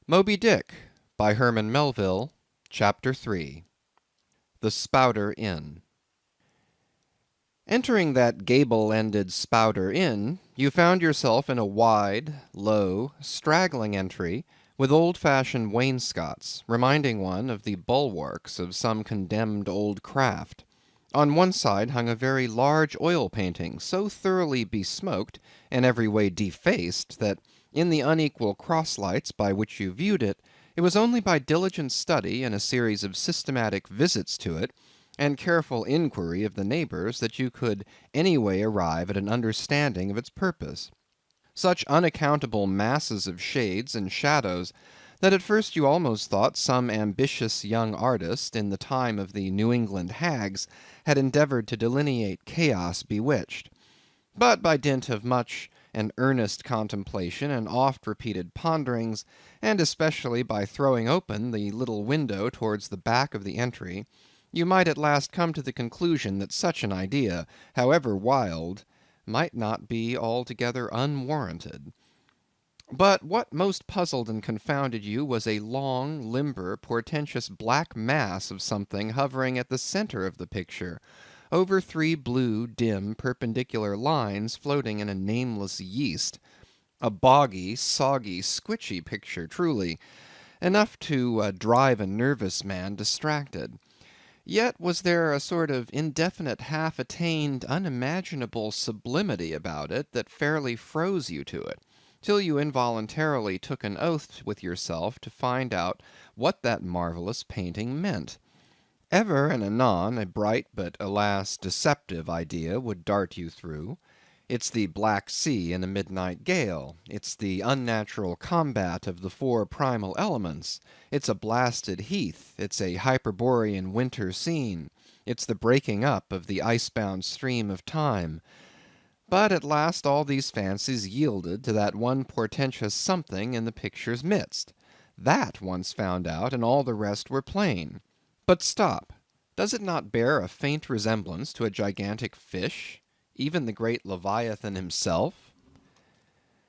Moby Dick by Herman Melville, Chapter 3. The Spouter Inn. Entering that gable-ended Spouter Inn, you found yourself in a wide, low, straggling entry with old-fashioned wainscots, reminding one of the bulwarks of some condemned old craft. On one side hung a very large oil painting, so thoroughly besmoked and every way defaced that in the unequal cross-lights by which you viewed it, it was only by diligent study and a series of systematic visits to it, and careful inquiry of the neighbors, that you could any way arrive at an understanding of its purpose. Such unaccountable masses of shades and shadows, that at first you almost thought some ambitious young artist, in the time of the New England hags, had endeavored to delineate chaos bewitched. But by dint of much and earnest contemplation and oft-repeated ponderings, and especially by throwing open the little window towards the back of the entry, you might at last come to the conclusion that such an idea, however wild, might not be altogether unwarranted. But what most puzzled and confounded you was a long, limber, portentous black mass of something hovering at the center of the picture, over three blue, dim, perpendicular lines floating in a nameless yeast. A boggy, soggy, squitchy picture, truly, enough to drive a nervous man distracted. Yet was there a sort of indefinite, half-attained, unimaginable sublimity about it that fairly froze you to it, till you involuntarily took an oath with yourself to find out what that marvelous painting meant. Ever and anon a bright but, alas, deceptive idea would dart you through. It's the Black Sea in a midnight gale. It's the unnatural combat of the four primal elements. It's a blasted heath. It's a Hyperborean winter scene. It's the breaking up of the ice-bound stream of time. But at last all these fancies yielded to that one portentous something in the picture's midst. That once found out, and all the rest were plain. But stop, does it not bear a faint resemblance to a gigantic fish, even the great Leviathan himself?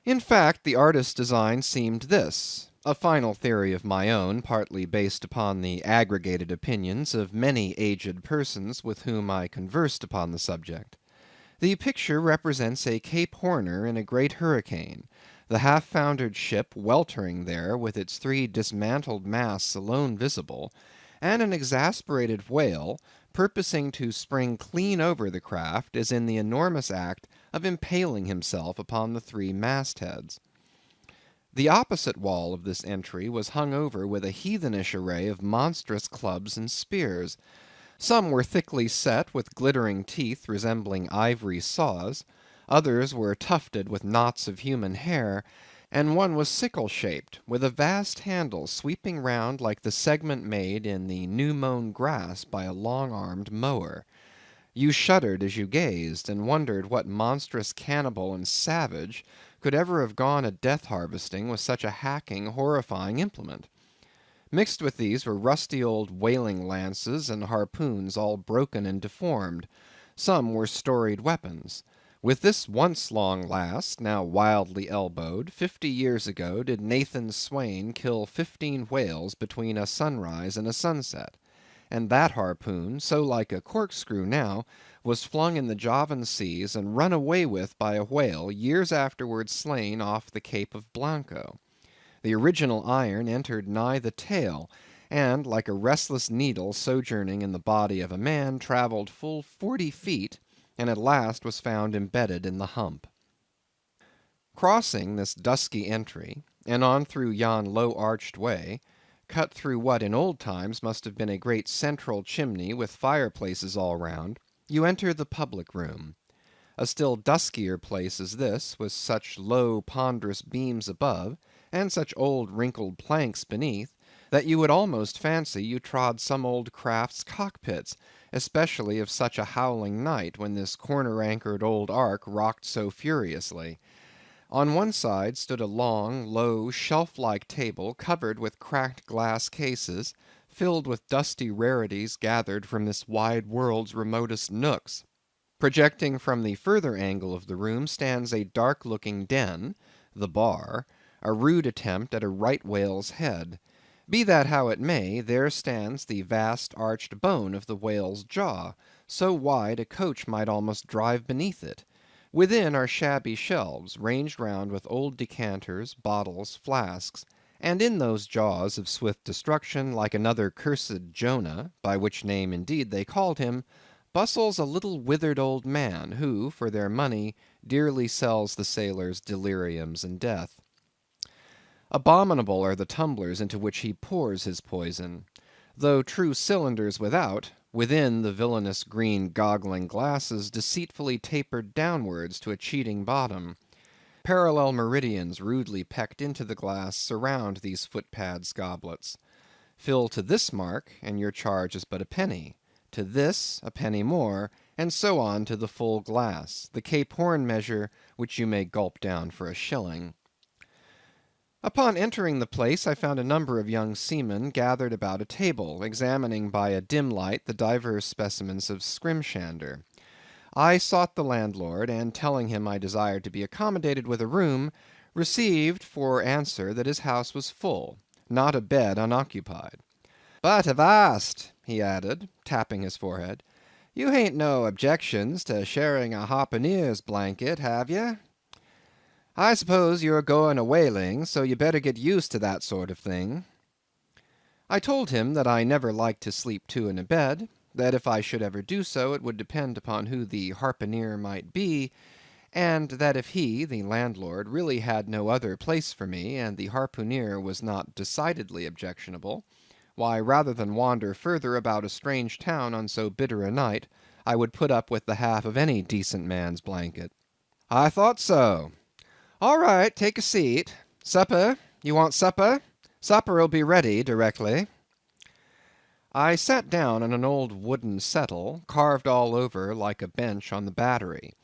In fact, the artist's design seemed this, a final theory of my own, partly based upon the aggregated opinions of many aged persons with whom I conversed upon the subject. The picture represents a Cape Horner in a great hurricane, the half-foundered ship weltering there with its three dismantled masts alone visible, and an exasperated whale, purposing to spring clean over the craft, is in the enormous act of impaling himself upon the three mastheads. The opposite wall of this entry was hung over with a heathenish array of monstrous clubs and spears. Some were thickly set with glittering teeth resembling ivory saws, others were tufted with knots of human hair, and one was sickle-shaped, with a vast handle sweeping round like the segment made in the new-mown grass by a long-armed mower. You shuddered as you gazed, and wondered what monstrous cannibal and savage could ever have gone a death-harvesting with such a hacking, horrifying implement. Mixed with these were rusty old whaling lances and harpoons all broken and deformed. Some were storied weapons. With this once long last, now wildly elbowed, 50 years ago did Nathan Swain kill 15 whales between a sunrise and a sunset; and that harpoon, so like a corkscrew now, was flung in the Javan seas and run away with by a whale years afterwards slain off the Cape of Blanco. The original iron entered nigh the tail, and, like a restless needle sojourning in the body of a man, travelled full 40 feet, and at last was found embedded in the hump. Crossing this dusky entry, and on through yon low-arched way, cut through what in old times must have been a great central chimney with fireplaces all round, you enter the public room. A still duskier place is this, with such low ponderous beams above, and such old wrinkled planks beneath, that you would almost fancy you trod some old craft's cockpits, especially of such a howling night, when this corner-anchored old ark rocked so furiously. On one side stood a long, low, shelf-like table covered with cracked glass cases, filled with dusty rarities gathered from this wide world's remotest nooks. Projecting from the further angle of the room stands a dark-looking den, the bar, a rude attempt at a right whale's head. Be that how it may, there stands the vast arched bone of the whale's jaw, so wide a coach might almost drive beneath it. Within are shabby shelves, ranged round with old decanters, bottles, flasks, and in those jaws of swift destruction, like another cursed Jonah, by which name indeed they called him, bustles a little withered old man, who, for their money, dearly sells the sailors deliriums and death. Abominable are the tumblers into which he pours his poison. Though true cylinders without, within the villainous green goggling glasses deceitfully tapered downwards to a cheating bottom. Parallel meridians rudely pecked into the glass surround these footpads goblets. Fill to this mark, and your charge is but a penny. To this, a penny more, and so on to the full glass, the Cape Horn measure, which you may gulp down for a shilling. Upon entering the place, I found a number of young seamen gathered about a table, examining by a dim light the divers specimens of scrimshander. I sought the landlord, and telling him I desired to be accommodated with a room, received for answer that his house was full, not a bed unoccupied. "But avast," he added, tapping his forehead, "you hain't no objections to sharing a harpooneer's blanket, have ye? I suppose you're going a whaling, so you better get used to that sort of thing." I told him that I never liked to sleep two in a bed, that if I should ever do so, it would depend upon who the harpooneer might be, and that if he, the landlord, really had no other place for me, and the harpooneer was not decidedly objectionable, why, rather than wander further about a strange town on so bitter a night, I would put up with the half of any decent man's blanket. "I thought so. All right, take a seat. Supper? You want supper? Supper'll be ready directly." I sat down on an old wooden settle, carved all over like a bench on the battery.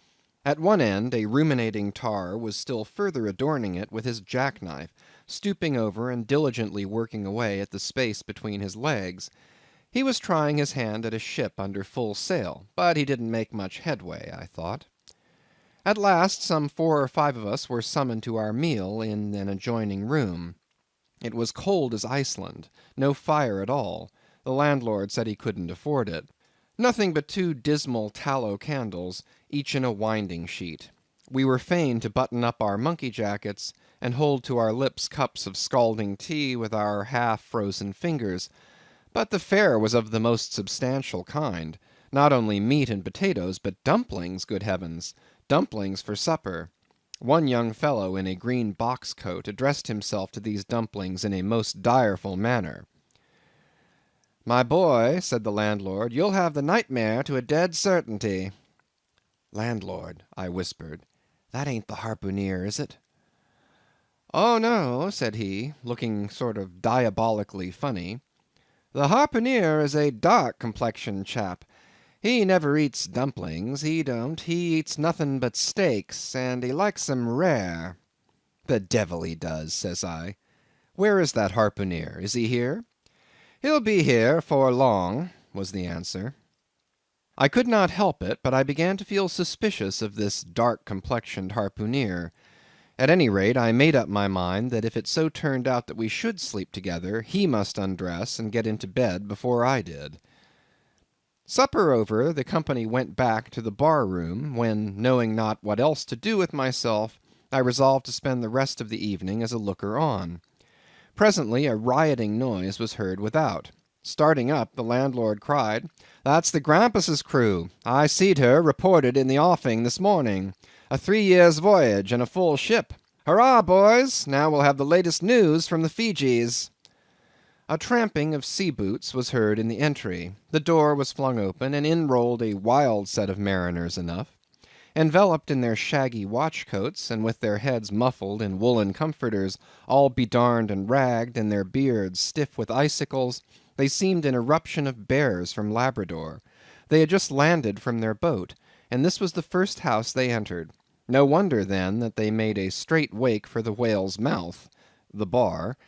At one end, a ruminating tar was still further adorning it with his jackknife, stooping over and diligently working away at the space between his legs. He was trying his hand at a ship under full sail, but he didn't make much headway, I thought. At last, some 4 or 5 of us were summoned to our meal in an adjoining room. It was cold as Iceland, no fire at all. The landlord said he couldn't afford it. Nothing but 2 dismal tallow candles, each in a winding sheet. We were fain to button up our monkey jackets, and hold to our lips cups of scalding tea with our half-frozen fingers. But the fare was of the most substantial kind. Not only meat and potatoes, but dumplings, good heavens! Dumplings for supper. One young fellow in a green box coat addressed himself to these dumplings in a most direful manner. "My boy," said the landlord, "you'll have the nightmare to a dead certainty." "Landlord," I whispered, "that ain't the harpooneer, is it?" "Oh no," said he, looking sort of diabolically funny. "The harpooneer is a dark complexioned chap. He never eats dumplings, he don't. He eats nothing but steaks, and he likes 'em rare." "The devil he does," says I. "Where is that harpooneer? Is he here?" "He'll be here 'fore long," was the answer. I could not help it, but I began to feel suspicious of this dark complexioned harpooneer. At any rate, I made up my mind that if it so turned out that we should sleep together, he must undress and get into bed before I did. Supper over, the company went back to the bar room, when, knowing not what else to do with myself, I resolved to spend the rest of the evening as a looker on. Presently a rioting noise was heard without. Starting up, the landlord cried, "That's the Grampus's crew. I seed her reported in the offing this morning. A 3 years' voyage, and a full ship. Hurrah, boys! Now we'll have the latest news from the Fijis." A tramping of sea boots was heard in the entry. The door was flung open, and in rolled a wild set of mariners enough. Enveloped in their shaggy watch coats, and with their heads muffled in woolen comforters, all bedarned and ragged, and their beards stiff with icicles, they seemed an eruption of bears from Labrador. They had just landed from their boat, and this was the first house they entered. No wonder, then, that they made a straight wake for the whale's mouth, the bar,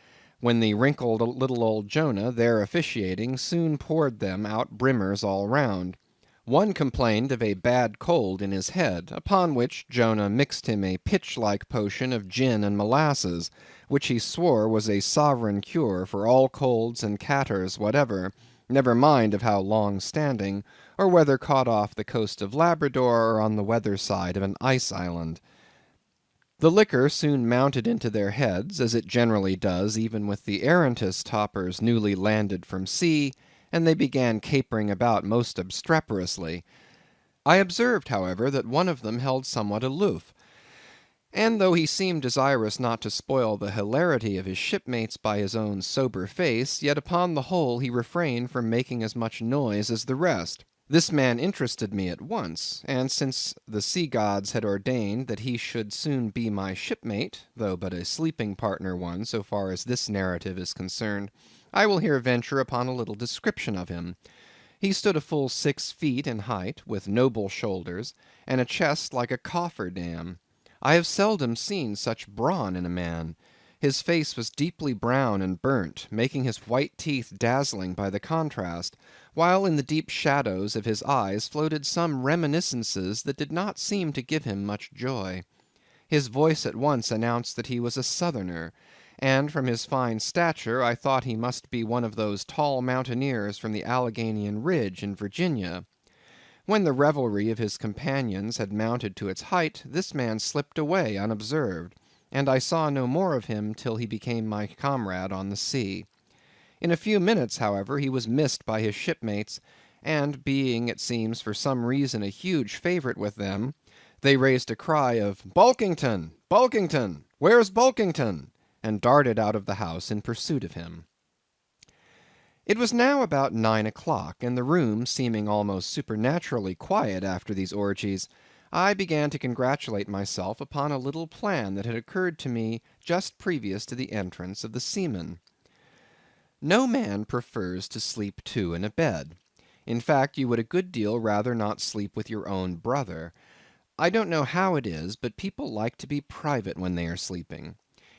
when the wrinkled little old Jonah, there officiating, soon poured them out brimmers all round. One complained of a bad cold in his head, upon which Jonah mixed him a pitch-like potion of gin and molasses, which he swore was a sovereign cure for all colds and catarrhs whatever, never mind of how long-standing, or whether caught off the coast of Labrador or on the weather side of an ice island. The liquor soon mounted into their heads, as it generally does even with the arrantest topers newly landed from sea, and they began capering about most obstreperously. I observed, however, that one of them held somewhat aloof, and though he seemed desirous not to spoil the hilarity of his shipmates by his own sober face, yet upon the whole he refrained from making as much noise as the rest. This man interested me at once, and since the sea gods had ordained that he should soon be my shipmate, though but a sleeping partner one so far as this narrative is concerned, I will here venture upon a little description of him. He stood a full 6 feet in height, with noble shoulders, and a chest like a coffer-dam. I have seldom seen such brawn in a man. His face was deeply brown and burnt, making his white teeth dazzling by the contrast, while in the deep shadows of his eyes floated some reminiscences that did not seem to give him much joy. His voice at once announced that he was a Southerner, and from his fine stature I thought he must be one of those tall mountaineers from the Alleghanian Ridge in Virginia. When the revelry of his companions had mounted to its height, this man slipped away unobserved, and I saw no more of him till he became my comrade on the sea. In a few minutes, however, he was missed by his shipmates, and being, it seems, for some reason a huge favourite with them, they raised a cry of "Bulkington! Bulkington! Where's Bulkington?" and darted out of the house in pursuit of him. It was now about 9 o'clock, and the room seeming almost supernaturally quiet after these orgies, I began to congratulate myself upon a little plan that had occurred to me just previous to the entrance of the seamen. No man prefers to sleep two in a bed. In fact, you would a good deal rather not sleep with your own brother. I don't know how it is, but people like to be private when they are sleeping.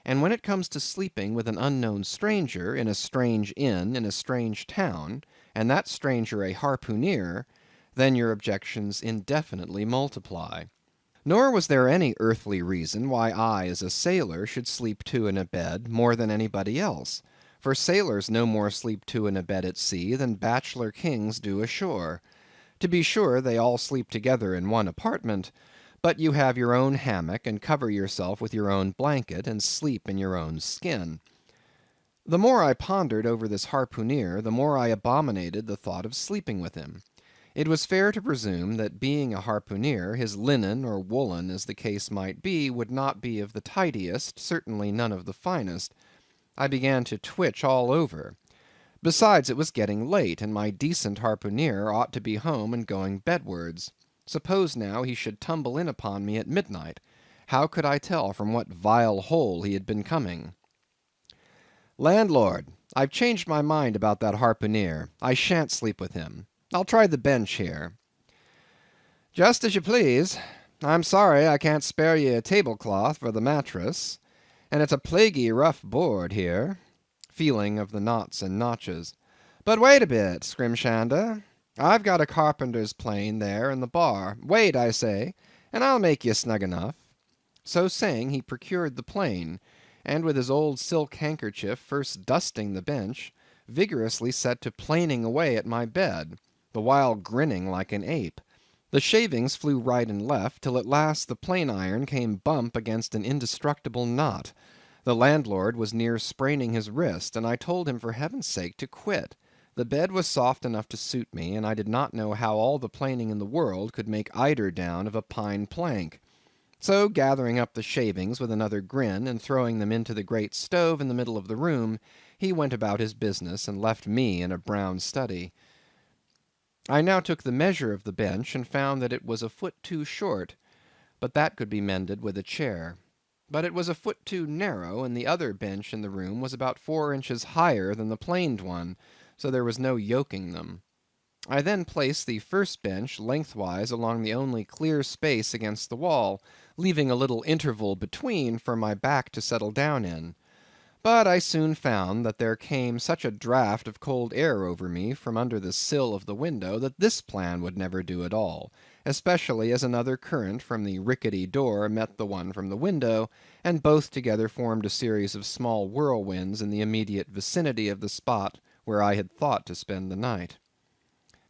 And when it comes to sleeping with an unknown stranger, in a strange inn, in a strange town, and that stranger a harpooneer, then your objections indefinitely multiply. Nor was there any earthly reason why I, as a sailor, should sleep two in a bed more than anybody else, for sailors no more sleep two in a bed at sea than bachelor kings do ashore. To be sure, they all sleep together in one apartment, but you have your own hammock, and cover yourself with your own blanket, and sleep in your own skin. The more I pondered over this harpooneer, the more I abominated the thought of sleeping with him. It was fair to presume that being a harpooneer, his linen or woolen, as the case might be, would not be of the tidiest, certainly none of the finest. I began to twitch all over. Besides, it was getting late, and my decent harpooneer ought to be home and going bedwards. Suppose now he should tumble in upon me at midnight. How could I tell from what vile hole he had been coming? "Landlord, I've changed my mind about that harpooneer. I shan't sleep with him. I'll try the bench here." "Just as you please. I'm sorry I can't spare ye a tablecloth for the mattress, and it's a plaguey rough board here," feeling of the knots and notches. "But wait a bit, Scrimshander. I've got a carpenter's plane there in the bar. Wait, I say, and I'll make ye snug enough." So saying, he procured the plane, and with his old silk handkerchief first dusting the bench, vigorously set to planing away at my bed, the while grinning like an ape. The shavings flew right and left, till at last the plane iron came bump against an indestructible knot. The landlord was near spraining his wrist, and I told him for heaven's sake to quit. The bed was soft enough to suit me, and I did not know how all the planing in the world could make eider down of a pine plank. So gathering up the shavings with another grin, and throwing them into the great stove in the middle of the room, he went about his business, and left me in a brown study. I now took the measure of the bench, and found that it was a foot too short, but that could be mended with a chair. But it was a foot too narrow, and the other bench in the room was about 4 inches higher than the planed one, so there was no yoking them. I then placed the first bench lengthwise along the only clear space against the wall, leaving a little interval between for my back to settle down in. But I soon found that there came such a draught of cold air over me from under the sill of the window that this plan would never do at all, especially as another current from the rickety door met the one from the window, and both together formed a series of small whirlwinds in the immediate vicinity of the spot where I had thought to spend the night.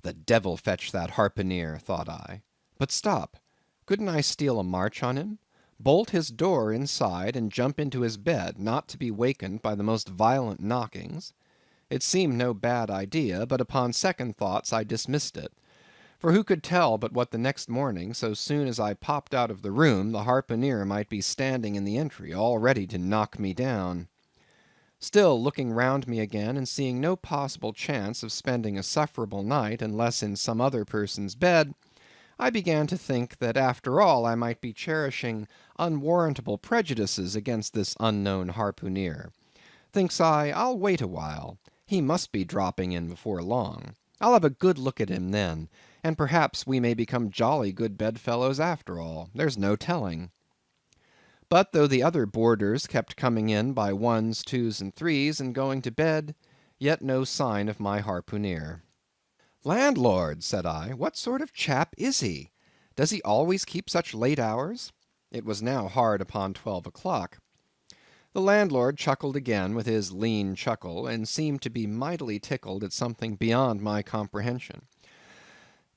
The devil fetch that harpooneer, thought I. But stop, couldn't I steal a march on him? Bolt his door inside, and jump into his bed, not to be wakened by the most violent knockings? It seemed no bad idea, but upon second thoughts I dismissed it. For who could tell but what the next morning, so soon as I popped out of the room, the harpooneer might be standing in the entry, all ready to knock me down. Still, looking round me again, and seeing no possible chance of spending a sufferable night unless in some other person's bed, I began to think that after all I might be cherishing unwarrantable prejudices against this unknown harpooneer. Thinks I, I'll wait a while. He must be dropping in before long. I'll have a good look at him then, and perhaps we may become jolly good bedfellows after all. There's no telling. But though the other boarders kept coming in by ones, twos, and threes, and going to bed, yet no sign of my harpooneer. "Landlord," said I, "what sort of chap is he? Does he always keep such late hours?" It was now hard upon 12 o'clock. The landlord chuckled again with his lean chuckle, and seemed to be mightily tickled at something beyond my comprehension.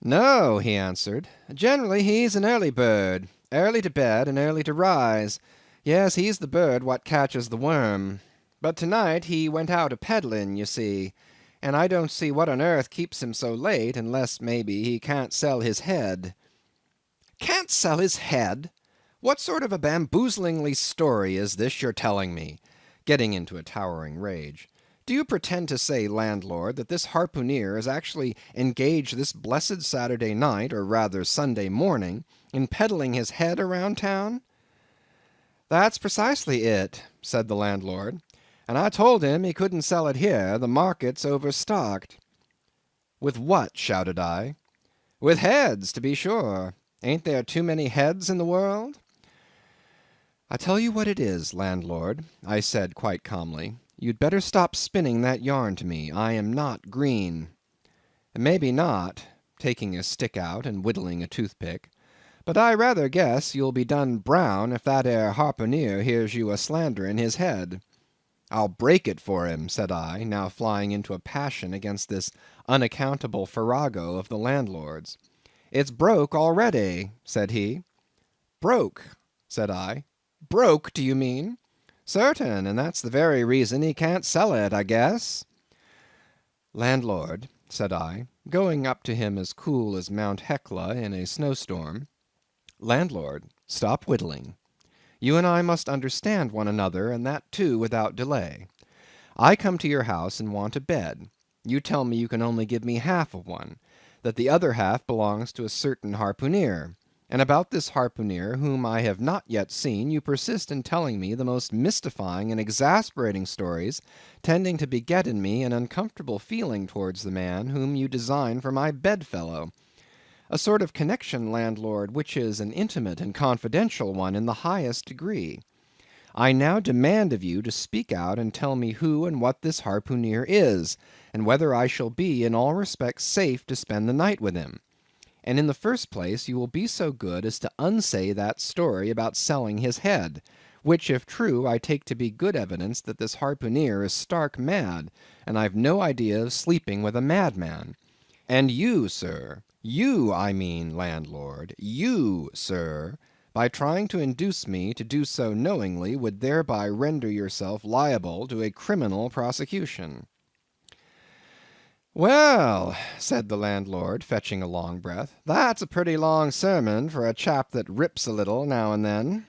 "No," he answered, "generally he's an early bird, early to bed and early to rise. Yes, he's the bird what catches the worm. But to-night he went out a-peddling, you see, and I don't see what on earth keeps him so late, unless, maybe, he can't sell his head." "Can't sell his head? What sort of a bamboozlingly story is this you're telling me?" getting into a towering rage. "Do you pretend to say, landlord, that this harpooneer is actually engaged this blessed Saturday night, or rather Sunday morning, in peddling his head around town?" "That's precisely it," said the landlord, "and I told him he couldn't sell it here, the market's overstocked." "With what?" shouted I. "With heads, to be sure. Ain't there too many heads in the world?" "I tell you what it is, landlord," I said quite calmly, "you'd better stop spinning that yarn to me. I am not green." "Maybe not," taking his stick out and whittling a toothpick, "but I rather guess you'll be done brown if that ere harpooneer hears you a-slandering his head." "I'll break it for him," said I, now flying into a passion against this unaccountable farrago of the landlord's. "It's broke already," said he. "Broke," said I. "Broke, do you mean?" "Certain, and that's the very reason he can't sell it, I guess." "Landlord," said I, going up to him as cool as Mount Hecla in a snowstorm, "landlord, stop whittling. You and I must understand one another, and that too without delay. I come to your house and want a bed. You tell me you can only give me half of one, that the other half belongs to a certain harpooneer. And about this harpooneer, whom I have not yet seen, you persist in telling me the most mystifying and exasperating stories, tending to beget in me an uncomfortable feeling towards the man whom you design for my bedfellow. A sort of connection, landlord, which is an intimate and confidential one in the highest degree. I now demand of you to speak out and tell me who and what this harpooneer is, and whether I shall be in all respects safe to spend the night with him. And in the first place, you will be so good as to unsay that story about selling his head, which, if true, I take to be good evidence that this harpooneer is stark mad, and I've no idea of sleeping with a madman. And you, sir, you, I mean, landlord, you, sir, by trying to induce me to do so knowingly, would thereby render yourself liable to a criminal prosecution." "Well," said the landlord, fetching a long breath, "that's a pretty long sermon for a chap that rips a little now and then.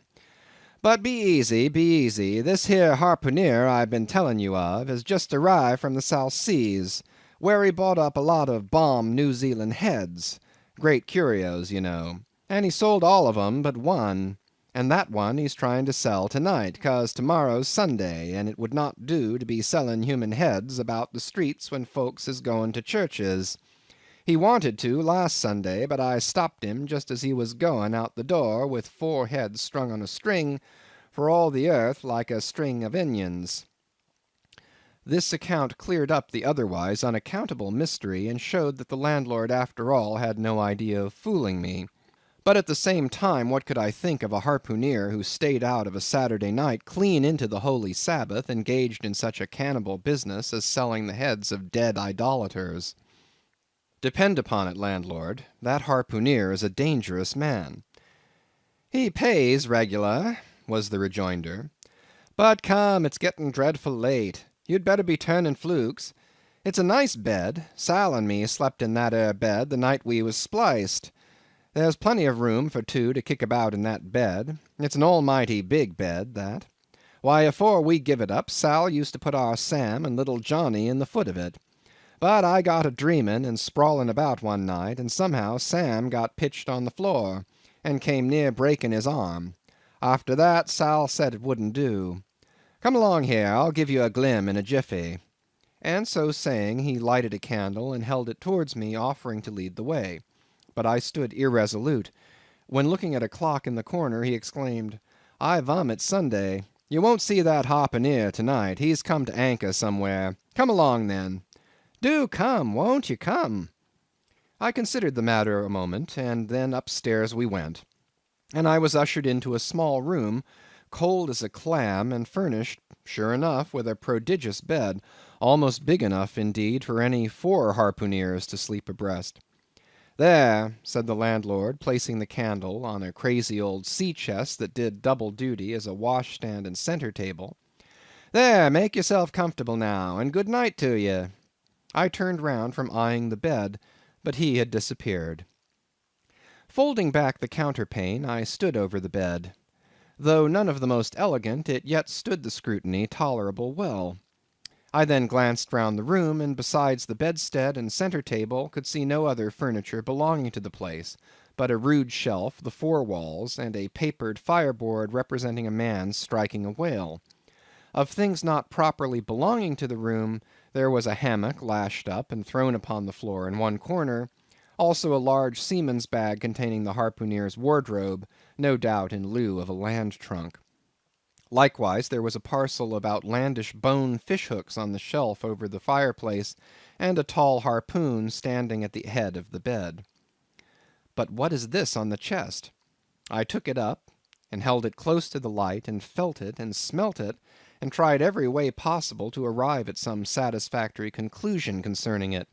But be easy, be easy. This here harpooneer I've been telling you of has just arrived from the South Seas, where he bought up a lot of bomb New Zealand heads, great curios, you know, and he sold all of 'em but one, and that one he's trying to sell to-night, 'cause to-morrow's Sunday, and it would not do to be selling human heads about the streets when folks is going to churches. He wanted to last Sunday, but I stopped him just as he was going out the door with 4 heads strung on a string, for all the earth like a string of onions. This account cleared up the otherwise unaccountable mystery, and showed that the landlord after all had no idea of fooling me. But at the same time, what could I think of a harpooneer who stayed out of a Saturday night clean into the holy Sabbath, engaged in such a cannibal business as selling the heads of dead idolaters? Depend upon it, landlord, that harpooneer is a dangerous man. He pays regular, was the rejoinder. But come, it's getting dreadful late. You'd better be turning flukes. It's a nice bed. Sal and me slept in that 'ere bed the night we was spliced. There's plenty of room for two to kick about in that bed. It's an almighty big bed, that. Why, afore we give it up, Sal used to put our Sam and little Johnny in the foot of it. But I got a dreaming and sprawling about one night, and somehow Sam got pitched on the floor, and came near breaking his arm. After that, Sal said it wouldn't do. Come along here, I'll give you a glim in a jiffy. And so saying, he lighted a candle and held it towards me, offering to lead the way. But I stood irresolute, when looking at a clock in the corner, he exclaimed, I vomit Sunday. You won't see that harpooneer to-night. He's come to anchor somewhere. Come along, then. Do come, won't you come? I considered the matter a moment, and then upstairs we went, and I was ushered into a small room, cold as a clam, and furnished, sure enough, with a prodigious bed, almost big enough, indeed, for any 4 harpooneers to sleep abreast. There, said the landlord, placing the candle on a crazy old sea-chest that did double duty as a washstand and centre table. There, make yourself comfortable now, and good night to ye. I turned round from eyeing the bed, but he had disappeared. Folding back the counterpane, I stood over the bed. Though none of the most elegant, it yet stood the scrutiny tolerable well. I then glanced round the room, and besides the bedstead and centre table, could see no other furniture belonging to the place, but a rude shelf, the 4 walls, and a papered fireboard representing a man striking a whale. Of things not properly belonging to the room, there was a hammock lashed up and thrown upon the floor in one corner, also a large seaman's bag containing the harpooneer's wardrobe, no doubt in lieu of a land trunk. Likewise, there was a parcel of outlandish bone fish-hooks on the shelf over the fireplace, and a tall harpoon standing at the head of the bed. But what is this on the chest? I took it up, and held it close to the light, and felt it, and smelt it, and tried every way possible to arrive at some satisfactory conclusion concerning it.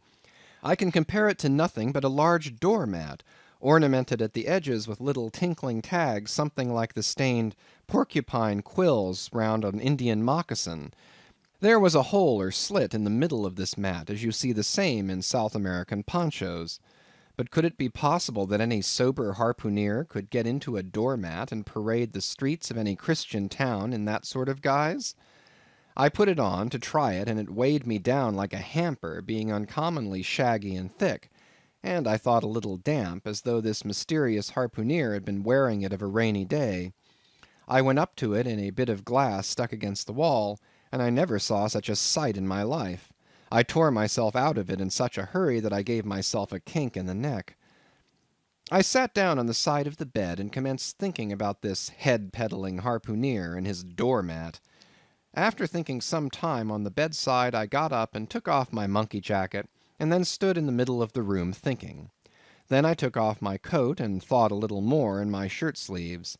I can compare it to nothing but a large door-mat, ornamented at the edges with little tinkling tags, something like the stained porcupine quills round an Indian moccasin. There was a hole or slit in the middle of this mat, as you see the same in South American ponchos. But could it be possible that any sober harpooneer could get into a door-mat and parade the streets of any Christian town in that sort of guise? I put it on to try it, and it weighed me down like a hamper, being uncommonly shaggy and thick, and I thought a little damp, as though this mysterious harpooneer had been wearing it of a rainy day. I went up to it in a bit of glass stuck against the wall, and I never saw such a sight in my life. I tore myself out of it in such a hurry that I gave myself a kink in the neck. I sat down on the side of the bed and commenced thinking about this head-peddling harpooneer and his door-mat. After thinking some time on the bedside, I got up and took off my monkey jacket, and then stood in the middle of the room thinking. Then I took off my coat and thought a little more in my shirt sleeves.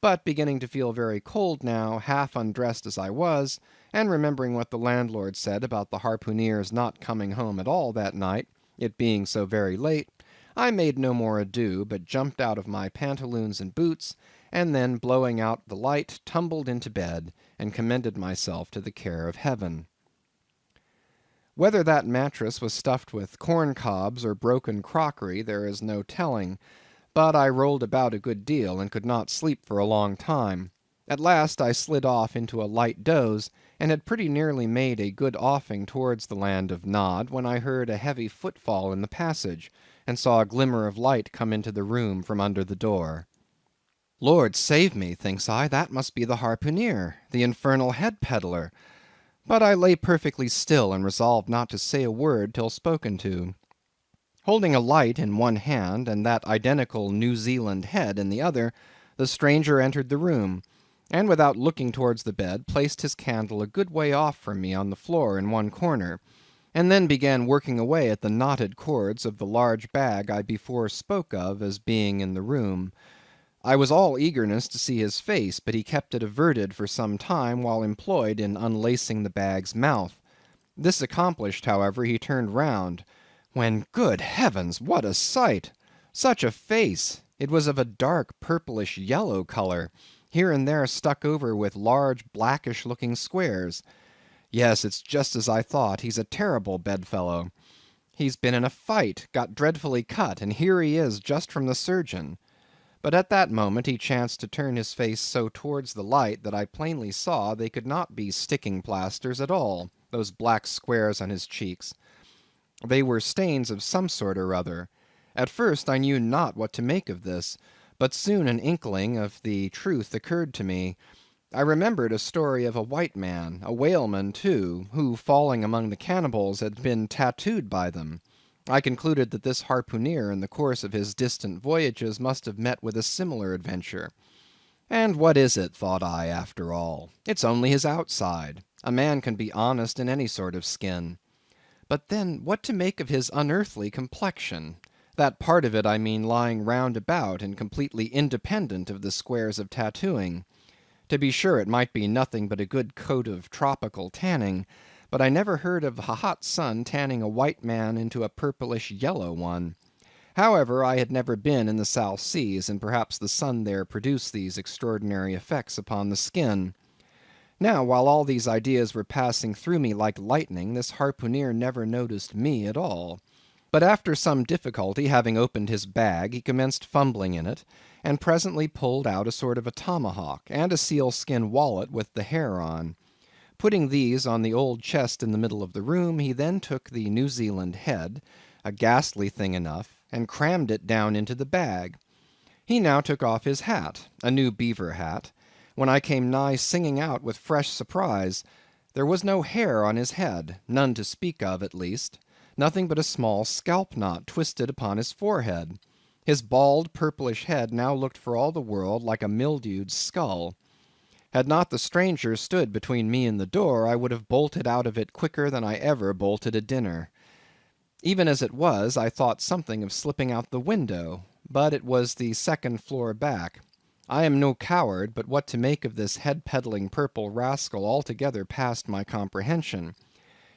But beginning to feel very cold now, half undressed as I was, and remembering what the landlord said about the harpooneer's not coming home at all that night, it being so very late, I made no more ado, but jumped out of my pantaloons and boots, and then blowing out the light, tumbled into bed, and commended myself to the care of heaven. Whether that mattress was stuffed with corn cobs or broken crockery, there is no telling, but I rolled about a good deal, and could not sleep for a long time. At last I slid off into a light doze, and had pretty nearly made a good offing towards the land of Nod, when I heard a heavy footfall in the passage, and saw a glimmer of light come into the room from under the door. Lord save me, thinks I, that must be the harpooneer, the infernal head-peddler. But I lay perfectly still, and resolved not to say a word till spoken to. Holding a light in one hand, and that identical New Zealand head in the other, the stranger entered the room, and without looking towards the bed, placed his candle a good way off from me on the floor in one corner, and then began working away at the knotted cords of the large bag I before spoke of as being in the room. I was all eagerness to see his face, but he kept it averted for some time while employed in unlacing the bag's mouth. This accomplished, however, he turned round, when, good heavens, what a sight! Such a face! It was of a dark purplish yellow colour, here and there stuck over with large blackish looking squares. Yes, it's just as I thought, he's a terrible bedfellow. He's been in a fight, got dreadfully cut, and here he is just from the surgeon. But at that moment he chanced to turn his face so towards the light that I plainly saw they could not be sticking plasters at all, those black squares on his cheeks. They were stains of some sort or other. At first I knew not what to make of this, but soon an inkling of the truth occurred to me. I remembered a story of a white man, a whaleman too, who falling among the cannibals had been tattooed by them. I concluded that this harpooneer in the course of his distant voyages must have met with a similar adventure. And what is it, thought I, after all? It's only his outside. A man can be honest in any sort of skin. But then what to make of his unearthly complexion? That part of it, I mean, lying round about and completely independent of the squares of tattooing. To be sure, it might be nothing but a good coat of tropical tanning, but I never heard of a hot sun tanning a white man into a purplish yellow one. However, I had never been in the South Seas, and perhaps the sun there produced these extraordinary effects upon the skin. Now, while all these ideas were passing through me like lightning, this harpooneer never noticed me at all. But after some difficulty, having opened his bag, he commenced fumbling in it, and presently pulled out a sort of a tomahawk, and a sealskin wallet with the hair on. Putting these on the old chest in the middle of the room, he then took the New Zealand head, a ghastly thing enough, and crammed it down into the bag. He now took off his hat, a new beaver hat, when I came nigh singing out with fresh surprise. There was no hair on his head, none to speak of at least, nothing but a small scalp knot twisted upon his forehead. His bald purplish head now looked for all the world like a mildewed skull. Had not the stranger stood between me and the door, I would have bolted out of it quicker than I ever bolted a dinner. Even as it was, I thought something of slipping out the window, but it was the second floor back. I am no coward, but what to make of this head-peddling purple rascal altogether passed my comprehension.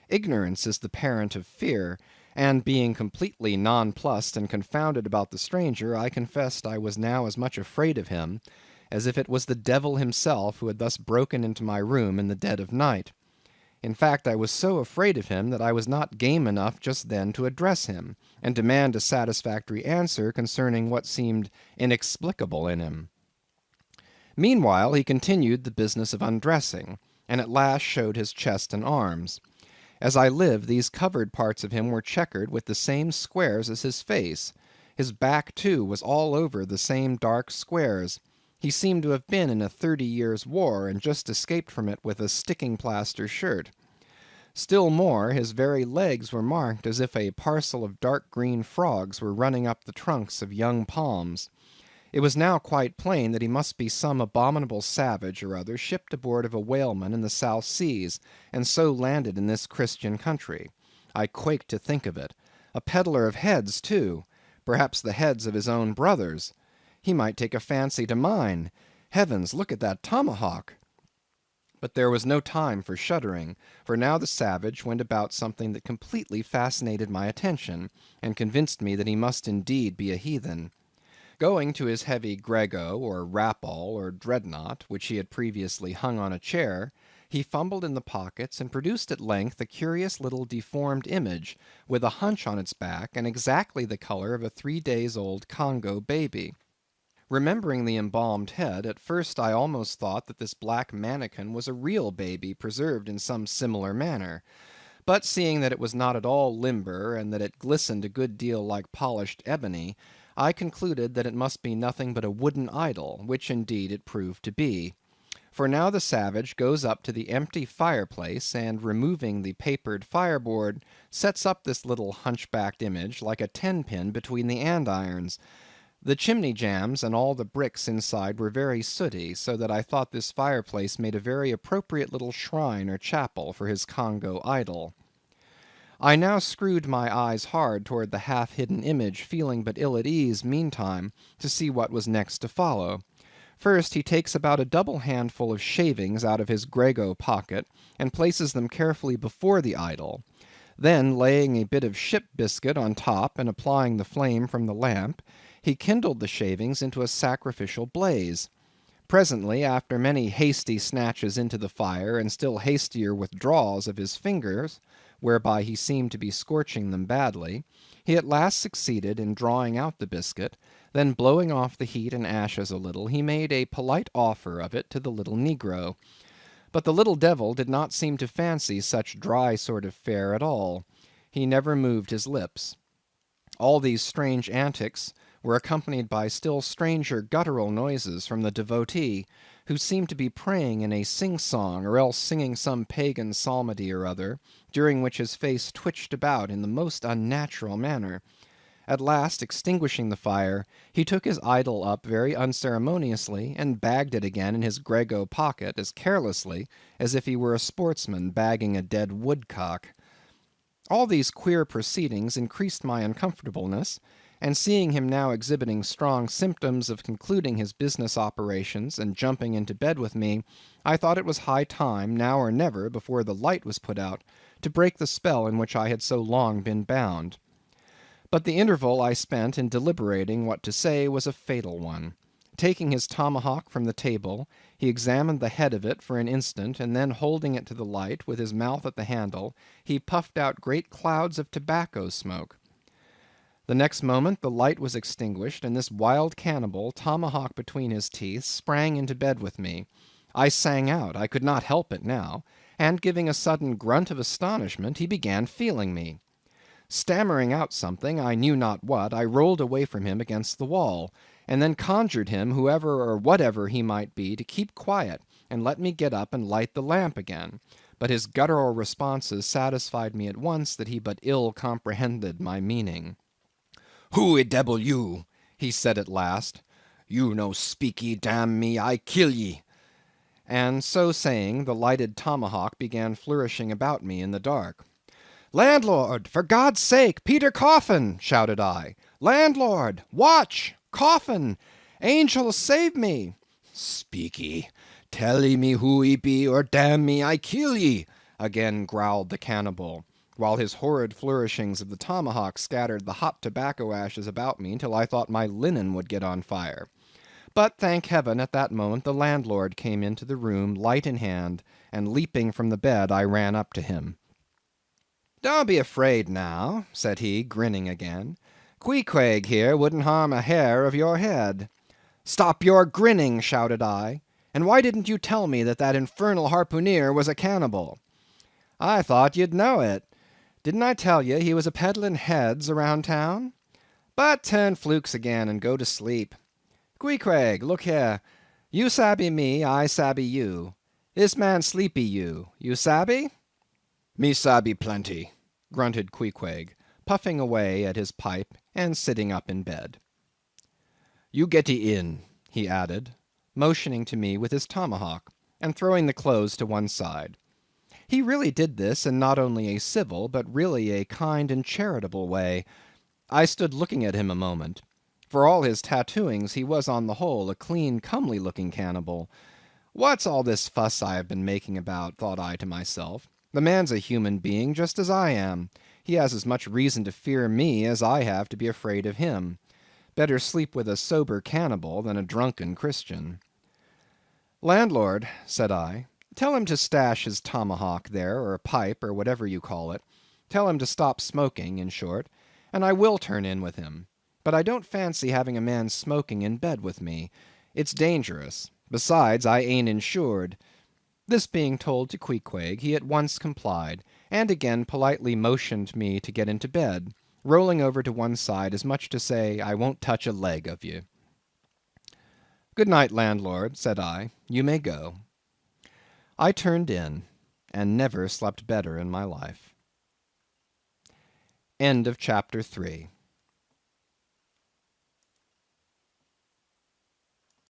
Ignorance is the parent of fear, and being completely nonplussed and confounded about the stranger, I confessed I was now as much afraid of him as if it was the devil himself who had thus broken into my room in the dead of night. In fact, I was so afraid of him that I was not game enough just then to address him, and demand a satisfactory answer concerning what seemed inexplicable in him. Meanwhile he continued the business of undressing, and at last showed his chest and arms. As I live, these covered parts of him were checkered with the same squares as his face. His back, too, was all over the same dark squares. He seemed to have been in a 30 years' war, and just escaped from it with a sticking plaster shirt. Still more, his very legs were marked as if a parcel of dark green frogs were running up the trunks of young palms. It was now quite plain that he must be some abominable savage or other shipped aboard of a whaleman in the South Seas, and so landed in this Christian country. I quaked to think of it. A peddler of heads, too. Perhaps the heads of his own brothers. He might take a fancy to mine. Heavens, look at that tomahawk! But there was no time for shuddering, for now the savage went about something that completely fascinated my attention, and convinced me that he must indeed be a heathen. Going to his heavy grego, or rapall, or dreadnought, which he had previously hung on a chair, he fumbled in the pockets, and produced at length a curious little deformed image, with a hunch on its back, and exactly the colour of a 3 days old Congo baby. Remembering the embalmed head, at first I almost thought that this black manikin was a real baby preserved in some similar manner. But seeing that it was not at all limber, and that it glistened a good deal like polished ebony, I concluded that it must be nothing but a wooden idol, which indeed it proved to be. For now the savage goes up to the empty fireplace, and removing the papered fireboard, sets up this little hunchbacked image like a 10-pin between the andirons. The chimney jambs and all the bricks inside were very sooty, so that I thought this fireplace made a very appropriate little shrine or chapel for his Congo idol. I now screwed my eyes hard toward the half-hidden image, feeling but ill at ease, meantime, to see what was next to follow. First, he takes about a double handful of shavings out of his grego pocket, and places them carefully before the idol. Then, laying a bit of ship biscuit on top, and applying the flame from the lamp, he kindled the shavings into a sacrificial blaze. Presently, after many hasty snatches into the fire, and still hastier withdrawals of his fingers, whereby he seemed to be scorching them badly, he at last succeeded in drawing out the biscuit, then blowing off the heat and ashes a little, he made a polite offer of it to the little negro. But the little devil did not seem to fancy such dry sort of fare at all. He never moved his lips. All these strange antics were accompanied by still stranger guttural noises from the devotee, who seemed to be praying in a sing-song, or else singing some pagan psalmody or other, during which his face twitched about in the most unnatural manner. At last, extinguishing the fire, he took his idol up very unceremoniously, and bagged it again in his grego pocket as carelessly as if he were a sportsman bagging a dead woodcock. All these queer proceedings increased my uncomfortableness, and seeing him now exhibiting strong symptoms of concluding his business operations and jumping into bed with me, I thought it was high time, now or never, before the light was put out, to break the spell in which I had so long been bound. But the interval I spent in deliberating what to say was a fatal one. Taking his tomahawk from the table, he examined the head of it for an instant, and then holding it to the light, with his mouth at the handle, he puffed out great clouds of tobacco smoke. The next moment the light was extinguished, and this wild cannibal, tomahawk between his teeth, sprang into bed with me. I sang out, I could not help it now, and giving a sudden grunt of astonishment, he began feeling me. Stammering out something, I knew not what, I rolled away from him against the wall, and then conjured him, whoever or whatever he might be, to keep quiet, and let me get up and light the lamp again. But his guttural responses satisfied me at once that he but ill comprehended my meaning. "Who a debbil you?" he said at last. "You no speaky, damn me, I kill ye." And so saying, the lighted tomahawk began flourishing about me in the dark. "Landlord, for God's sake, Peter Coffin!" shouted I. "Landlord! Watch! Coffin! Angels, save me!" "Speaky! Tell ye me who ye be, or damn me, I kill ye!" again growled the cannibal, while his horrid flourishings of the tomahawk scattered the hot tobacco ashes about me till I thought my linen would get on fire. But, thank heaven, at that moment the landlord came into the room, light in hand, and leaping from the bed, I ran up to him. "Don't be afraid now," said he, grinning again. "Queequeg here wouldn't harm a hair of your head." "Stop your grinning," shouted I. "And why didn't you tell me that that infernal harpooneer was a cannibal?" "I thought you'd know it. Didn't I tell ye he was a peddling heads around town? But turn flukes again and go to sleep. Queequeg, look here. You sabby me, I sabby you. This man sleepy you. You sabby?" "Me sabby plenty," grunted Queequeg, puffing away at his pipe and sitting up in bed. "You getty in," he added, motioning to me with his tomahawk, and throwing the clothes to one side. He really did this in not only a civil, but really a kind and charitable way. I stood looking at him a moment. For all his tattooings, he was on the whole a clean, comely looking cannibal. What's all this fuss I have been making about, thought I to myself. The man's a human being just as I am. He has as much reason to fear me as I have to be afraid of him. Better sleep with a sober cannibal than a drunken Christian. "Landlord," said I, "tell him to stash his tomahawk there, or pipe, or whatever you call it. Tell him to stop smoking, in short, and I will turn in with him. But I don't fancy having a man smoking in bed with me. It's dangerous. Besides, I ain't insured." This being told to Queequeg, he at once complied, and again politely motioned me to get into bed, rolling over to one side as much to say, I won't touch a leg of you. "Good night, landlord," said I. "You may go." I turned in, and never slept better in my life. End of chapter 3.